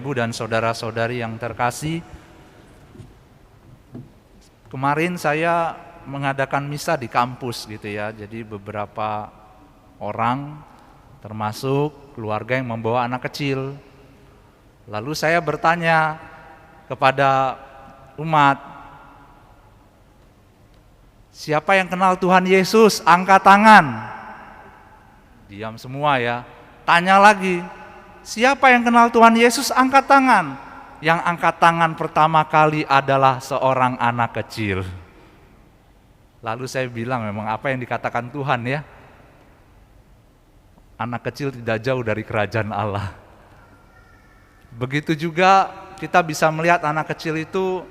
Ibu dan saudara-saudari yang terkasih, kemarin saya mengadakan misa di kampus gitu ya. Jadi beberapa orang termasuk keluarga yang membawa anak kecil. Lalu saya bertanya kepada umat, siapa yang kenal Tuhan Yesus? Angkat tangan. Diam semua ya. Tanya lagi, siapa yang kenal Tuhan Yesus? Angkat tangan. Yang angkat tangan pertama kali adalah seorang anak kecil. Lalu saya bilang, memang apa yang dikatakan Tuhan ya, anak kecil tidak jauh dari kerajaan Allah. Begitu juga kita bisa melihat anak kecil itu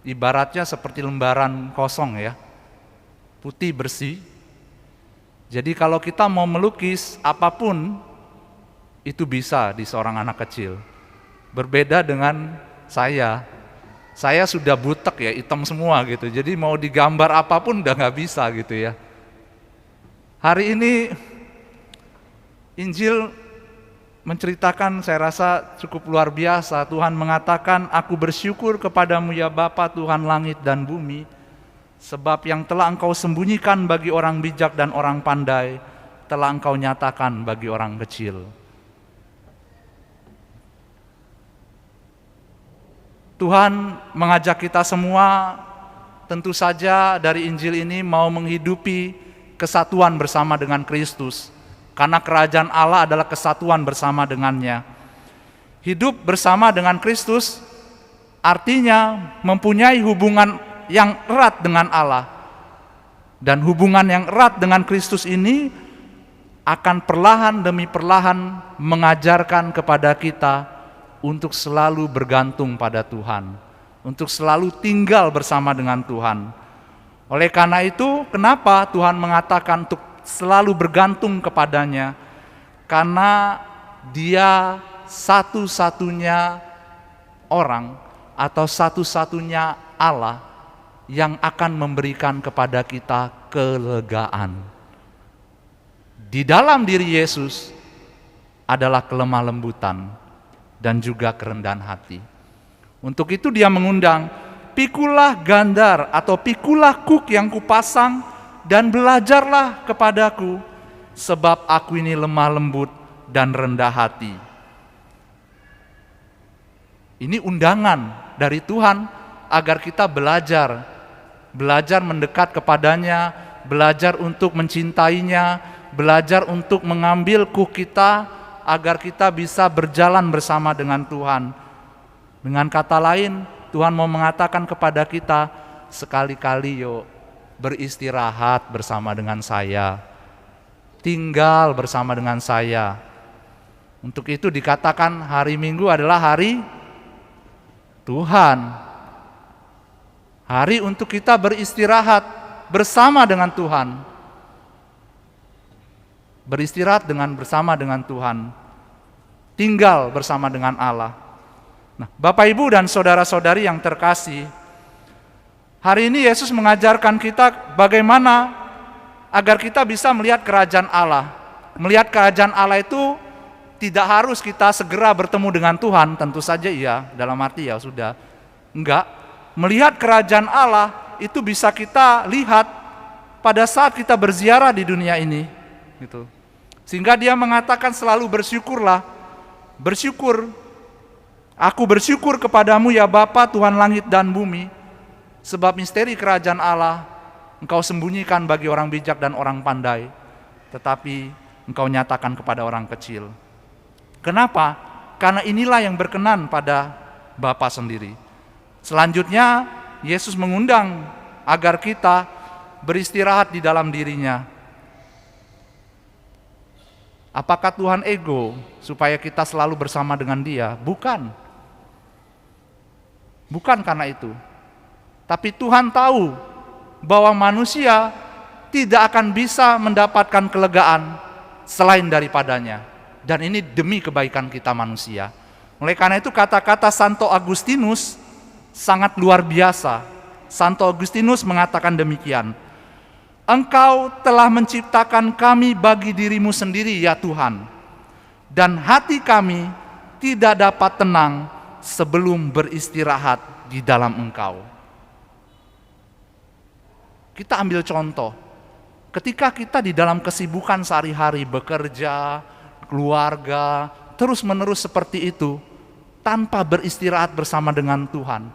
ibaratnya seperti lembaran kosong ya, putih bersih. Jadi kalau kita mau melukis apapun, itu bisa di seorang anak kecil. Berbeda dengan saya sudah butek ya, hitam semua gitu. Jadi mau digambar apapun udah nggak bisa gitu ya. Hari ini Injil menceritakan, saya rasa cukup luar biasa. Tuhan mengatakan, aku bersyukur kepadamu ya Bapa Tuhan langit dan bumi, sebab yang telah engkau sembunyikan bagi orang bijak dan orang pandai, telah engkau nyatakan bagi orang kecil. Tuhan mengajak kita semua, tentu saja dari Injil ini mau menghidupi kesatuan bersama dengan Kristus. Karena kerajaan Allah adalah kesatuan bersama dengannya. Hidup bersama dengan Kristus artinya mempunyai hubungan yang erat dengan Allah. Dan hubungan yang erat dengan Kristus ini akan perlahan demi perlahan mengajarkan kepada kita untuk selalu bergantung pada Tuhan, untuk selalu tinggal bersama dengan Tuhan. Oleh karena itu, kenapa Tuhan mengatakan untuk selalu bergantung kepadanya? Karena Dia satu-satunya orang atau satu-satunya Allah yang akan memberikan kepada kita kelegaan. Di dalam diri Yesus adalah kelemah lembutan dan juga kerendahan hati. Untuk itu Dia mengundang, pikulah gandar atau pikulah kuk yang kupasang dan belajarlah kepadaku, sebab aku ini lemah lembut dan rendah hati. Ini undangan dari Tuhan agar kita belajar mendekat kepadanya, belajar untuk mencintainya, belajar untuk mengambil kuk kita, agar kita bisa berjalan bersama dengan Tuhan. Dengan kata lain, Tuhan mau mengatakan kepada kita, sekali-kali yuk beristirahat bersama dengan saya, tinggal bersama dengan saya. Untuk itu dikatakan hari Minggu adalah hari Tuhan, hari untuk kita beristirahat bersama dengan Tuhan, beristirahat bersama dengan Tuhan, tinggal bersama dengan Allah. Nah, Bapak Ibu dan saudara-saudari yang terkasih, hari ini Yesus mengajarkan kita bagaimana agar kita bisa melihat kerajaan Allah. Melihat kerajaan Allah itu tidak harus kita segera bertemu dengan Tuhan, tentu saja iya, dalam arti ya sudah. Enggak, melihat kerajaan Allah itu bisa kita lihat pada saat kita berziarah di dunia ini, gitu. Sehingga Dia mengatakan selalu bersyukurlah, bersyukur. Aku bersyukur kepadamu ya Bapa Tuhan langit dan bumi, sebab misteri kerajaan Allah engkau sembunyikan bagi orang bijak dan orang pandai, tetapi engkau nyatakan kepada orang kecil. Kenapa? Karena inilah yang berkenan pada Bapa sendiri. Selanjutnya Yesus mengundang agar kita beristirahat di dalam dirinya. Apakah Tuhan ego supaya kita selalu bersama dengan Dia? Bukan. Bukan karena itu. Tapi Tuhan tahu bahwa manusia tidak akan bisa mendapatkan kelegaan selain daripadanya. Dan ini demi kebaikan kita manusia. Oleh karena itu kata-kata Santo Agustinus sangat luar biasa. Santo Agustinus mengatakan demikian, Engkau telah menciptakan kami bagi dirimu sendiri ya Tuhan, dan hati kami tidak dapat tenang sebelum beristirahat di dalam Engkau. Kita ambil contoh, ketika kita di dalam kesibukan sehari-hari, bekerja, keluarga, terus-menerus seperti itu, tanpa beristirahat bersama dengan Tuhan,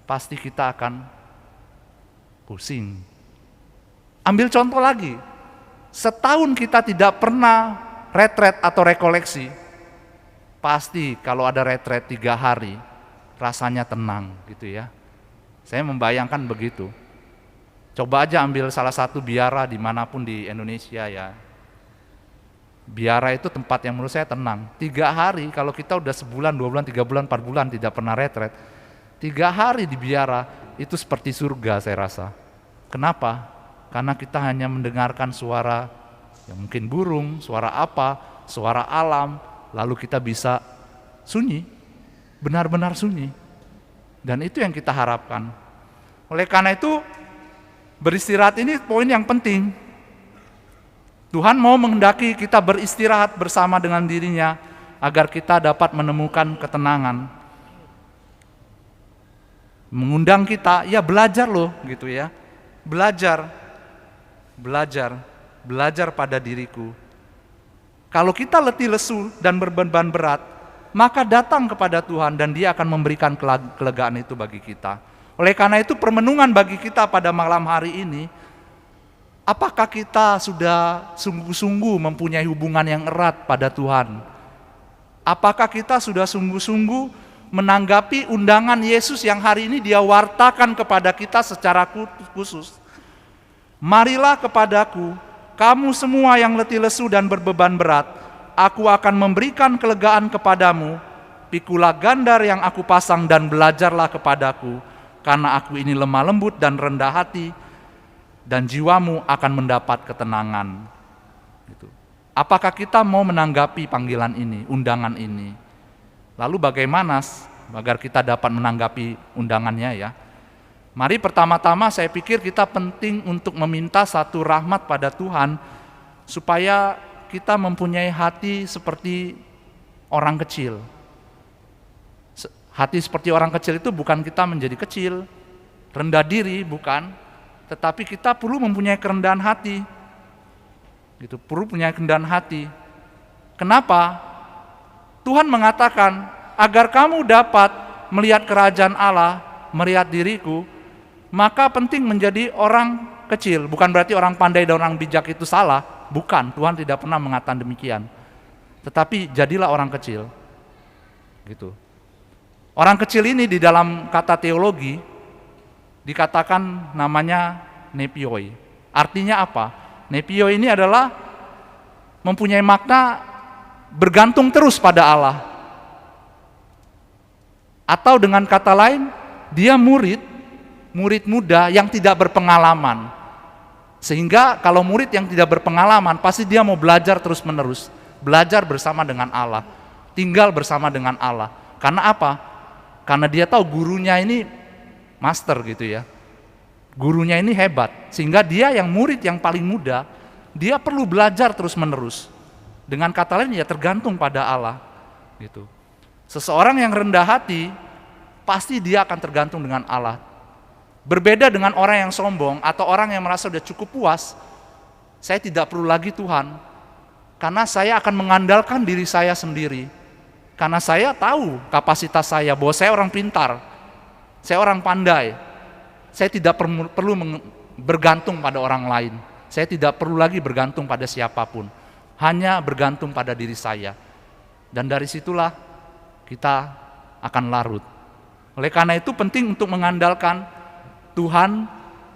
pasti kita akan pusing. Ambil contoh lagi, setahun kita tidak pernah retret atau rekoleksi, pasti kalau ada retret 3 hari, rasanya tenang gitu ya. Saya membayangkan begitu. Coba aja ambil salah satu biara dimanapun di Indonesia ya. Biara itu tempat yang menurut saya tenang. 3 hari, kalau kita udah sebulan, 2 bulan, 3 bulan, 4 bulan tidak pernah retret, 3 hari di biara itu seperti surga saya rasa. Kenapa? Karena kita hanya mendengarkan suara, ya mungkin burung, suara apa, suara alam, lalu kita bisa sunyi, benar-benar sunyi. Dan itu yang kita harapkan. Oleh karena itu, beristirahat ini poin yang penting. Tuhan mau menghendaki kita beristirahat bersama dengan dirinya, agar kita dapat menemukan ketenangan. Mengundang kita, ya belajar loh gitu ya. Belajar pada diriku. Kalau kita letih lesu dan berbeban berat, maka datang kepada Tuhan dan Dia akan memberikan kelegaan itu bagi kita. Oleh karena itu permenungan bagi kita pada malam hari ini, apakah kita sudah sungguh-sungguh mempunyai hubungan yang erat pada Tuhan? Apakah kita sudah sungguh-sungguh menanggapi undangan Yesus yang hari ini Dia wartakan kepada kita secara khusus? Marilah kepadaku, kamu semua yang letih lesu dan berbeban berat, aku akan memberikan kelegaan kepadamu. Pikulah gandar yang aku pasang dan belajarlah kepadaku, karena aku ini lemah lembut dan rendah hati, dan jiwamu akan mendapat ketenangan. Gitu. Apakah kita mau menanggapi panggilan ini, undangan ini? Lalu bagaimana agar kita dapat menanggapi undangannya ya? Mari pertama-tama saya pikir kita penting untuk meminta satu rahmat pada Tuhan, supaya kita mempunyai hati seperti orang kecil. Hati seperti orang kecil itu bukan kita menjadi kecil, rendah diri, bukan. Tetapi kita perlu mempunyai kerendahan hati. Gitu, perlu punya kerendahan hati. Kenapa? Tuhan mengatakan, agar kamu dapat melihat kerajaan Allah, melihat diriku, maka penting menjadi orang kecil. Bukan berarti orang pandai dan orang bijak itu salah. Bukan, Tuhan tidak pernah mengatakan demikian. Tetapi jadilah orang kecil. Gitu. Orang kecil ini di dalam kata teologi dikatakan namanya nepioi. Artinya apa? Nepioi ini adalah mempunyai makna bergantung terus pada Allah. Atau dengan kata lain, dia murid muda yang tidak berpengalaman. Sehingga kalau murid yang tidak berpengalaman, pasti dia mau belajar terus-menerus. Belajar bersama dengan Allah, tinggal bersama dengan Allah. Karena apa? Karena dia tahu gurunya ini master gitu ya. Gurunya ini hebat, sehingga dia yang murid yang paling muda, dia perlu belajar terus-menerus. Dengan kata lain, ya tergantung pada Allah gitu. Seseorang yang rendah hati, pasti dia akan tergantung dengan Allah. Berbeda dengan orang yang sombong atau orang yang merasa sudah cukup puas, saya tidak perlu lagi Tuhan, karena saya akan mengandalkan diri saya sendiri. Karena saya tahu kapasitas saya, bahwa saya orang pintar, saya orang pandai. Saya tidak perlu bergantung pada orang lain. Saya tidak perlu lagi bergantung pada siapapun. Hanya bergantung pada diri saya. Dan dari situlah kita akan larut. Oleh karena itu penting untuk mengandalkan Tuhan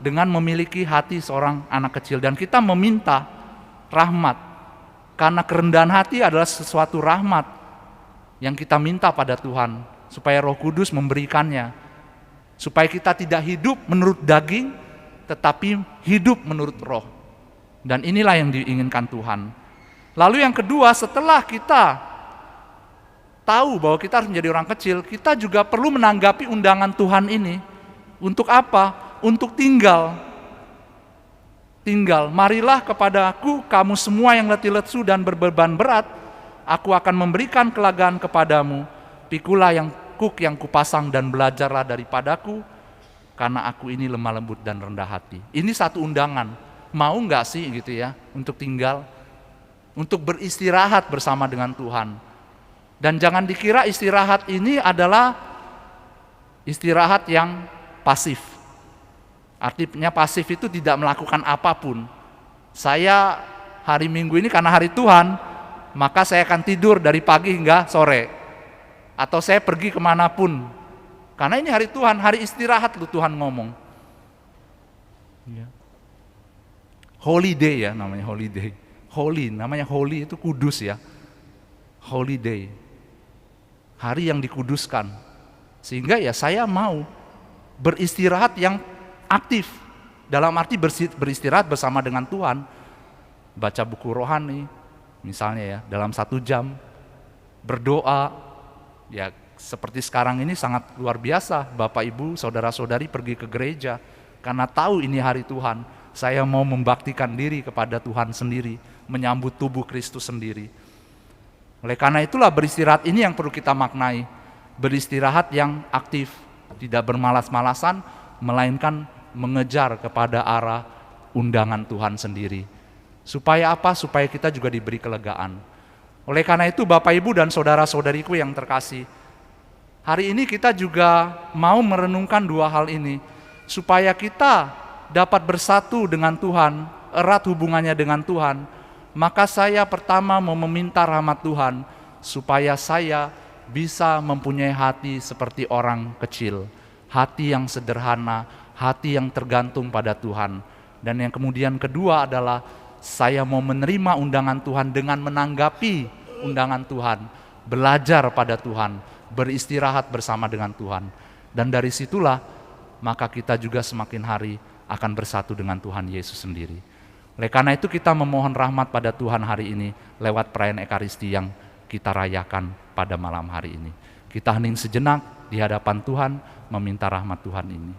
dengan memiliki hati seorang anak kecil. Dan kita meminta rahmat. Karena kerendahan hati adalah sesuatu rahmat yang kita minta pada Tuhan, supaya Roh Kudus memberikannya, supaya kita tidak hidup menurut daging, tetapi hidup menurut roh. Dan inilah yang diinginkan Tuhan. Lalu yang kedua, setelah kita tahu bahwa kita harus menjadi orang kecil, kita juga perlu menanggapi undangan Tuhan ini. Untuk apa? Untuk tinggal. Marilah kepadaku kamu semua yang letih lesu dan berbeban berat, aku akan memberikan kelegaan kepadamu, pikulah yang kupasang dan belajarlah daripadaku, karena aku ini lemah lembut dan rendah hati. Ini satu undangan, mau nggak sih gitu ya, untuk tinggal, untuk beristirahat bersama dengan Tuhan. Dan jangan dikira istirahat ini adalah istirahat yang pasif. Artinya pasif itu tidak melakukan apapun. Saya hari Minggu ini karena hari Tuhan, maka saya akan tidur dari pagi hingga sore. Atau saya pergi kemanapun. Karena ini hari Tuhan, hari istirahat lu Tuhan ngomong. Holiday ya namanya, holiday. Holy, namanya holy itu kudus ya. Holiday. Hari yang dikuduskan. Sehingga ya saya mau beristirahat yang aktif. Dalam arti beristirahat bersama dengan Tuhan. Baca buku rohani, misalnya ya, dalam 1 jam. Berdoa, ya seperti sekarang ini sangat luar biasa. Bapak Ibu, saudara-saudari pergi ke gereja. Karena tahu ini hari Tuhan. Saya mau membaktikan diri kepada Tuhan sendiri. Menyambut tubuh Kristus sendiri. Oleh karena itulah beristirahat ini yang perlu kita maknai. Beristirahat yang aktif, tidak bermalas-malasan, melainkan mengejar kepada arah undangan Tuhan sendiri. Supaya apa? Supaya kita juga diberi kelegaan. Oleh karena itu Bapak Ibu dan saudara-saudariku yang terkasih, hari ini kita juga mau merenungkan 2 hal ini. Supaya kita dapat bersatu dengan Tuhan, erat hubungannya dengan Tuhan. Maka saya pertama mau meminta rahmat Tuhan, supaya saya bisa mempunyai hati seperti orang kecil. Hati yang sederhana, hati yang tergantung pada Tuhan. Dan yang kemudian kedua adalah, saya mau menerima undangan Tuhan dengan menanggapi undangan Tuhan. Belajar pada Tuhan, beristirahat bersama dengan Tuhan. Dan dari situlah, maka kita juga semakin hari akan bersatu dengan Tuhan Yesus sendiri. Oleh karena itu kita memohon rahmat pada Tuhan hari ini lewat perayaan Ekaristi yang kita rayakan pada malam hari ini. Kita hening sejenak di hadapan Tuhan meminta rahmat Tuhan ini.